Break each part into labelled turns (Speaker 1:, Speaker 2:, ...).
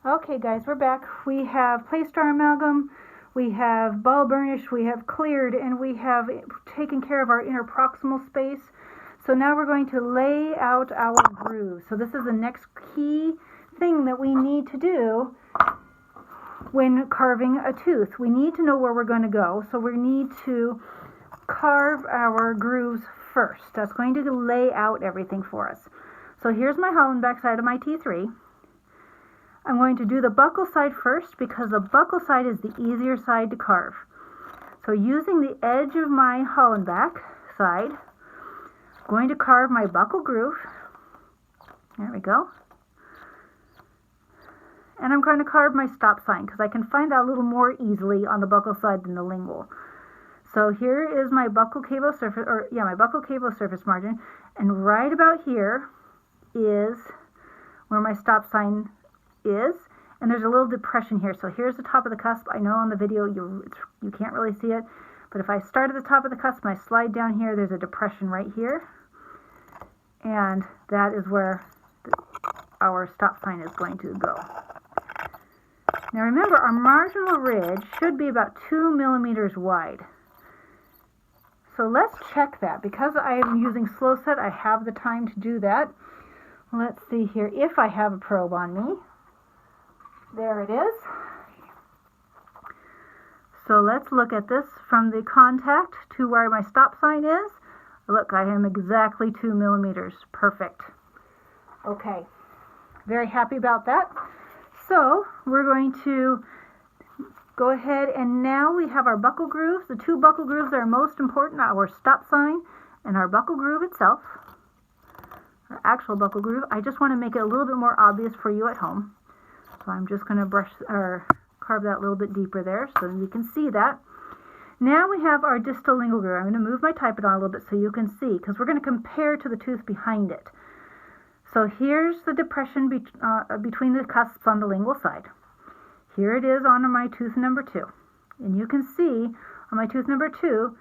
Speaker 1: Okay guys, we're back. We have placed our amalgam, we have ball burnished, we have cleared, and we have taken care of our inner proximal space. So now we're going to lay out our grooves. So this is the next key thing that we need to do when carving a tooth. We need to know where we're going to go, so we need to carve our grooves first. That's going to lay out everything for us. So here's my Hollenbeck side of my T3. I'm going to do the buckle side first because the buckle side is the easier side to carve. So using the edge of my Hollenbeck side, I'm going to carve my buckle groove. There we go. And I'm going to carve my stop sign because I can find that a little more easily on the buckle side than the lingual. So here is my buckle cable surface, my buckle cable surface margin, and right about here is where my stop sign is, and there's a little depression here. So here's the top of the cusp. I know on the video you can't really see it, but if I start at the top of the cusp and I slide down here, there's a depression right here, and that is where our stop sign is going to go. Now remember, our marginal ridge should be about 2 millimeters wide. So let's check that. Because I am using slow set, I have the time to do that. Let's see here if I have a probe on me. There it is. So let's look at this from the contact to where my stop sign is. Look, I am exactly 2 millimeters. Perfect. Okay, very happy about that. So we're going to go ahead, and now we have our buckle grooves. The two buckle grooves that are most important are our stop sign and our buckle groove itself, our actual buckle groove. I just want to make it a little bit more obvious for you at home. So I'm just going to carve that a little bit deeper there so you can see that. Now we have our distal lingual groove. I'm going to move my Typodon a little bit so you can see, because we're going to compare to the tooth behind it. So here's the depression between the cusps on the lingual side. Here it is on my tooth number 2. And you can see on my tooth number 2,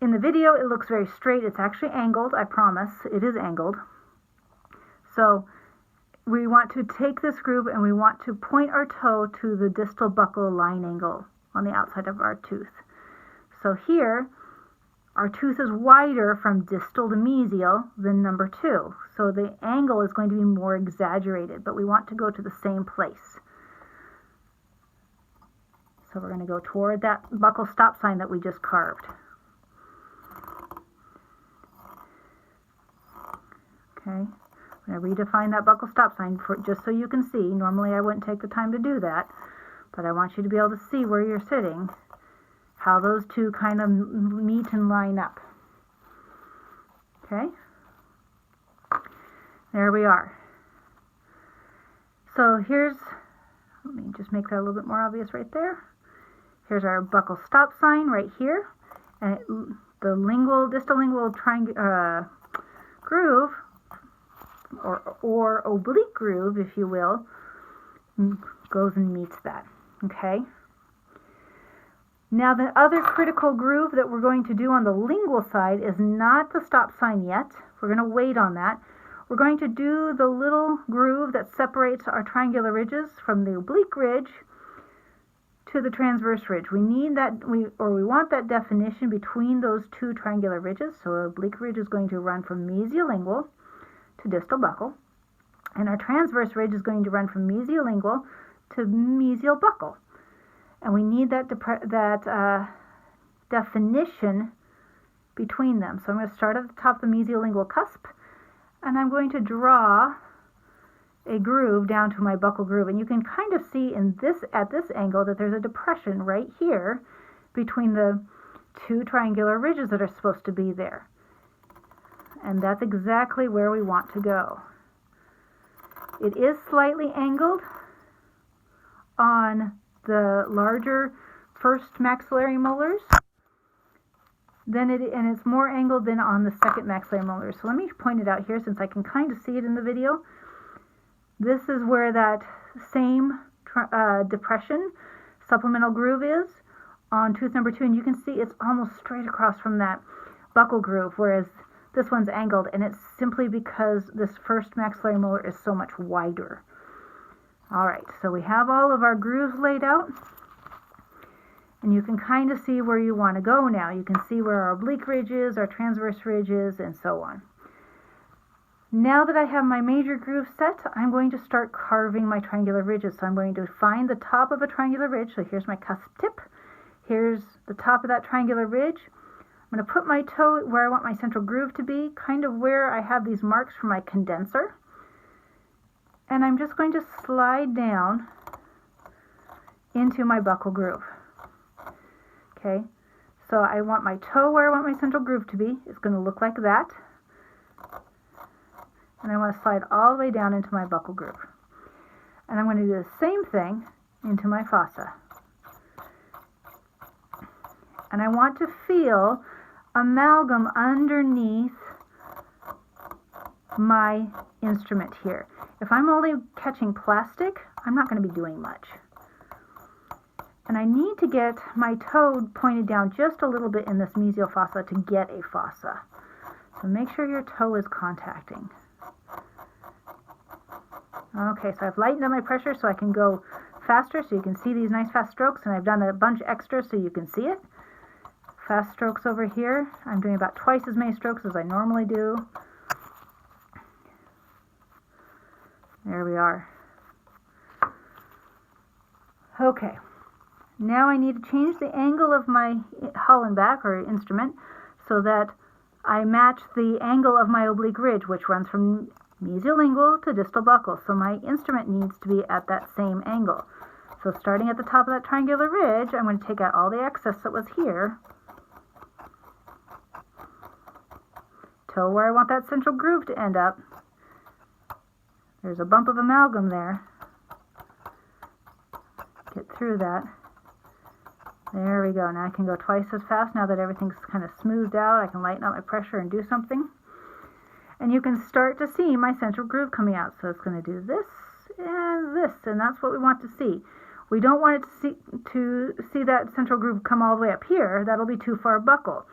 Speaker 1: in the video it looks very straight. It's actually angled, I promise. It is angled. So we want to take this groove and we want to point our toe to the distal buccal line angle on the outside of our tooth. So here, our tooth is wider from distal to mesial than number 2. So the angle is going to be more exaggerated, but we want to go to the same place. So we're going to go toward that buccal stop sign that we just carved. Okay. I'm going to redefine that buckle stop sign just so you can see. Normally I wouldn't take the time to do that, but I want you to be able to see where you're sitting, how those two kind of meet and line up. Okay? There we are. So let me just make that a little bit more obvious right there. Here's our buccal stop sign right here, and the distal lingual groove, or oblique groove, if you will, goes and meets that. Okay? Now the other critical groove that we're going to do on the lingual side is not the stop sign yet. We're going to wait on that. We're going to do the little groove that separates our triangular ridges from the oblique ridge to the transverse ridge. We need that, we want that definition between those two triangular ridges. So the oblique ridge is going to run from mesiolingual to distal buccal, and our transverse ridge is going to run from mesiolingual to mesial buccal. And we need that definition between them. So I'm going to start at the top of the mesiolingual cusp, and I'm going to draw a groove down to my buccal groove. And you can kind of see at this angle that there's a depression right here between the two triangular ridges that are supposed to be there. And that's exactly where we want to go. It is slightly angled on the larger first maxillary molars, and it's more angled than on the second maxillary molars. So let me point it out here since I can kind of see it in the video. This is where that same depression, supplemental groove is on tooth number 2, and you can see it's almost straight across from that buccal groove, whereas this one's angled, and it's simply because this first maxillary molar is so much wider. All right, so we have all of our grooves laid out, and you can kind of see where you want to go now. You can see where our oblique ridge is, our transverse ridge is, and so on. Now that I have my major groove set, I'm going to start carving my triangular ridges. So I'm going to find the top of a triangular ridge. So here's my cusp tip. Here's the top of that triangular ridge. I'm going to put my toe where I want my central groove to be, kind of where I have these marks for my condenser. And I'm just going to slide down into my buckle groove. Okay, so I want my toe where I want my central groove to be. It's going to look like that. And I want to slide all the way down into my buckle groove. And I'm going to do the same thing into my fossa. And I want to feel amalgam underneath my instrument here. If I'm only catching plastic, I'm not going to be doing much. And I need to get my toe pointed down just a little bit in this mesial fossa to get a fossa. So make sure your toe is contacting. Okay, so I've lightened up my pressure so I can go faster so you can see these nice fast strokes, and I've done a bunch extra so you can see it. Fast strokes over here. I'm doing about twice as many strokes as I normally do. There we are. Okay, now I need to change the angle of my Hollenbach or instrument so that I match the angle of my oblique ridge, which runs from mesiolingual to distal buccal. So my instrument needs to be at that same angle. So starting at the top of that triangular ridge, I'm going to take out all the excess that was here. Toe where I want that central groove to end up. There's a bump of amalgam there. Get through that. There we go. Now I can go twice as fast now that everything's kind of smoothed out. I can lighten up my pressure and do something. And you can start to see my central groove coming out. So it's going to do this and this, and that's what we want to see. We don't want it to see that central groove come all the way up here. That'll be too far buckle.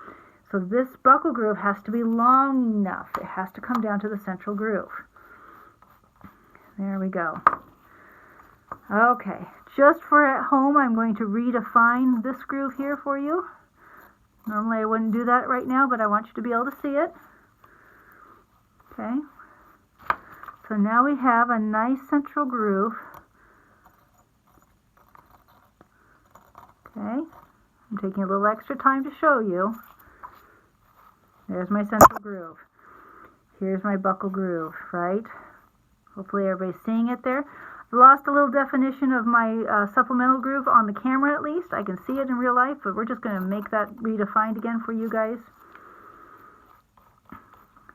Speaker 1: So this buckle groove has to be long enough. It has to come down to the central groove. There we go. Okay, just for at home, I'm going to redefine this groove here for you. Normally I wouldn't do that right now, but I want you to be able to see it. Okay, so now we have a nice central groove. Okay, I'm taking a little extra time to show you. There's my central groove. Here's my buckle groove, right? Hopefully everybody's seeing it there. I've lost a little definition of my supplemental groove on the camera at least. I can see it in real life, but we're just going to make that redefined again for you guys.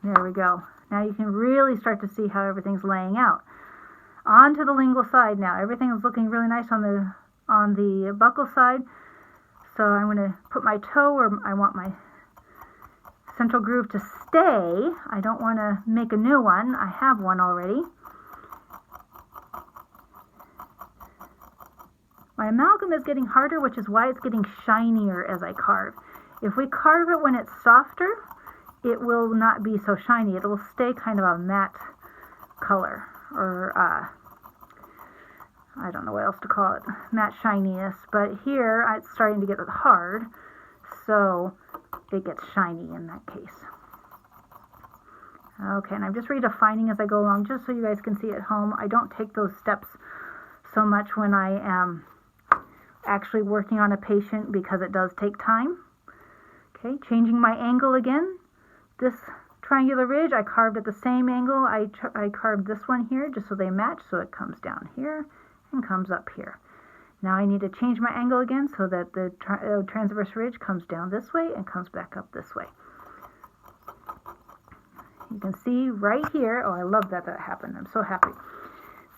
Speaker 1: There we go. Now you can really start to see how everything's laying out. On to the lingual side now. Everything is looking really nice on the buckle side. So I'm going to put my toe where I want my central groove to stay. I don't want to make a new one. I have one already. My amalgam is getting harder, which is why it's getting shinier as I carve. If we carve it when it's softer, it will not be so shiny. It will stay kind of a matte color, or I don't know what else to call it, matte shininess. But here it's starting to get hard, so it gets shiny in that case. Okay, and I'm just redefining as I go along, just so you guys can see at home. I don't take those steps so much when I am actually working on a patient because it does take time. Okay, changing my angle again. This triangular ridge, I carved at the same angle. I carved this one here just so they match, so it comes down here and comes up here. Now I need to change my angle again so that the transverse ridge comes down this way and comes back up this way. You can see right here, oh, I love that happened. I'm so happy.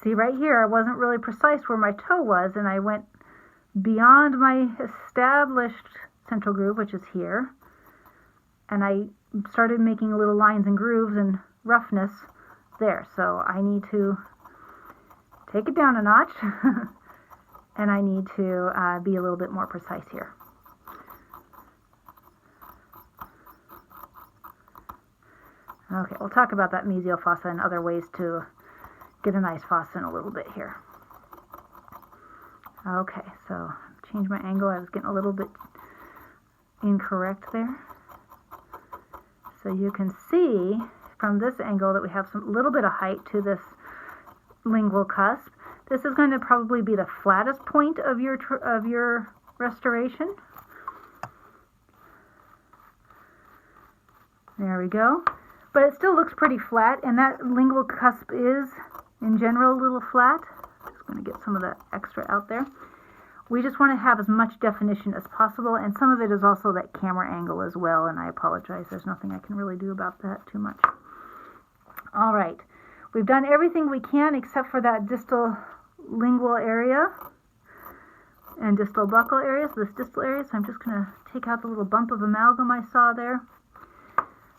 Speaker 1: See right here, I wasn't really precise where my toe was, and I went beyond my established central groove, which is here, and I started making little lines and grooves and roughness there. So I need to take it down a notch and I need to be a little bit more precise here. Okay, we'll talk about that mesial fossa and other ways to get a nice fossa in a little bit here. Okay, so change my angle. I was getting a little bit incorrect there. So you can see from this angle that we have some little bit of height to this lingual cusp. This is going to probably be the flattest point of your restoration. There we go. But it still looks pretty flat, and that lingual cusp is, in general, a little flat. Just going to get some of the extra out there. We just want to have as much definition as possible, and some of it is also that camera angle as well, and I apologize. There's nothing I can really do about that too much. All right. We've done everything we can except for that distal lingual area and distal buccal area, so this distal area. So I'm just going to take out the little bump of amalgam I saw there.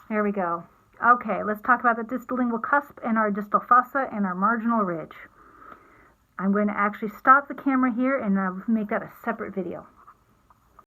Speaker 1: There we go. Okay, let's talk about the distal lingual cusp and our distal fossa and our marginal ridge. I'm going to actually stop the camera here and make that a separate video.